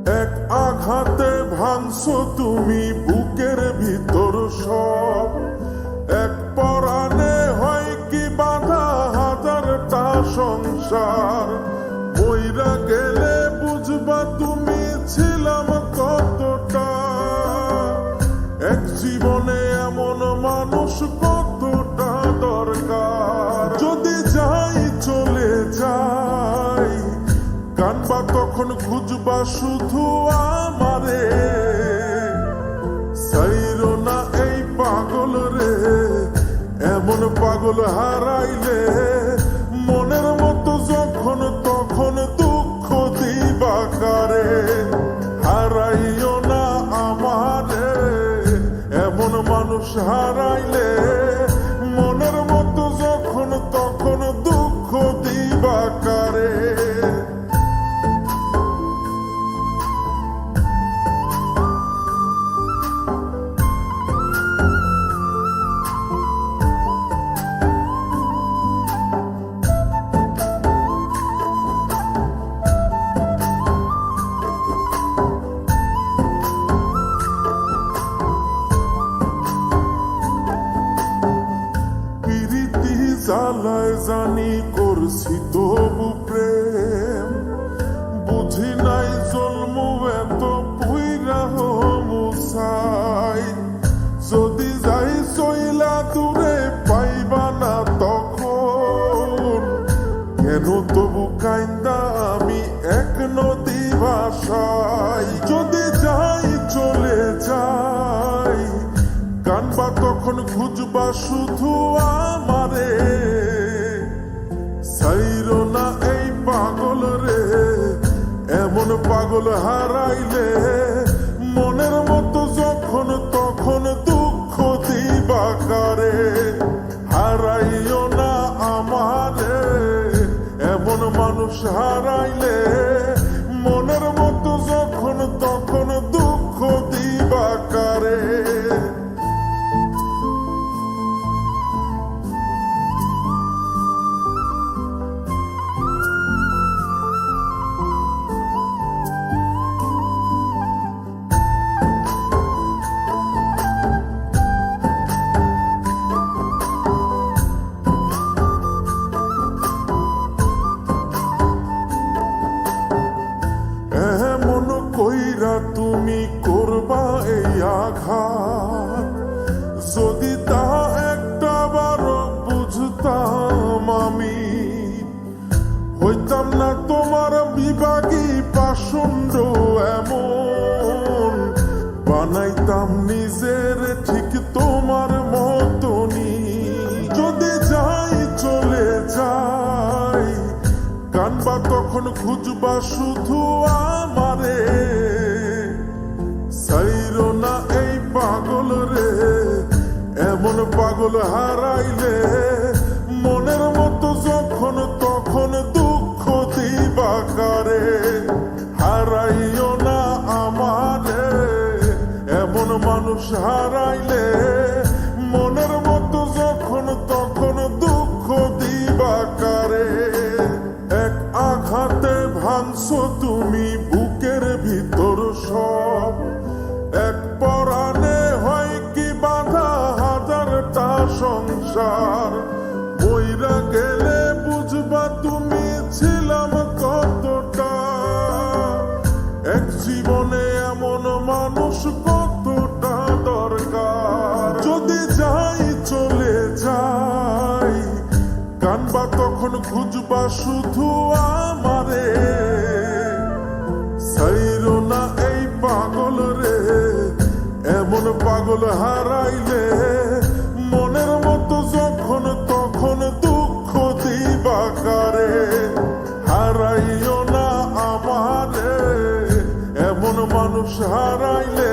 এক আঘাতে ভাঙছো তুমি বুকের ভিতর সব। এক পরাণে হয় কি বাধা হাজারটা সংসার। মইরা গেলে বুঝবা তুমি ছিলাম কতটা। এক জীবনে এমন মানুষ কতটা দরকার। যদি যাই চলে যাই কানবা তখন খুঁজবা শুধু আমারে। সাইরো না এই পাগল রে, এমন পাগল হারাইলে মনের মতো যখন তখন দুঃখ দিবা কারে। হারাইও না আমারে, এমন মানুষ হারাইলে মনের মতো যখন তখন দুঃখ দিবা কারে। জ্বালায় জানি করছি তবু প্রেম, বুঝি নাই জন্ম এত পুইরা মুসাই। যদি যাই চইলা দূরে পাইবা না তখন, কেন তবু কাইন্দা আমি এক নদী ভাষাই। যদি যাই চলে যাই কানবা তখন খুঁজবা শুধু আমারে। সাইরো না এই পাগল রে, এমন পাগল হারাইলে মনের মতো যখন তখন দুঃখ দিবা কারে। হারাইও না আমারে, এমন মানুষ হারাইলে মনের মতো যখন তখন দুঃখ দিবা কারে। এমন কইরা তুমি করবা এই আঘাত, যদি তা একটা বারো বুঝতাম আমি হইতাম না তোমার বিভাগী পাষণ্ড এমন। বানাইতাম নিজের ঠিক তোমার মতনই। যদি যাই চলে যাই কানবা তখন খুঁজবা শুধু আমারে। সাইরো না এই পাগল রে, এমন পাগল হারাইলে মনের মতো যখন তখন দুঃখ দিবা কারে। হারাইও না আমারে, এমন মানুষ হারাইলে মনের মতো যখন তখন দুঃখ দিবা কারে। এক আঘাতে ভাঙছো তুমি বুকের ভিতর সব। এক পরাণে হয় কি বাধা হাজারটা সংসার। মইরা গেলে বুঝবা তুমি ছিলাম কতটা। এক জীবনে এমন মানুষ কতটা দরকার। যদি যাই চলে যাই কানবা তখন খুঁজবা শুধু আমারে। সাইরো না এই পাগল রে, এমন পাগল হারাইলে মনের মতো যখন তখন দুঃখ দিবা কারে। হারাইও না আমারে, এমন মানুষ হারাইলে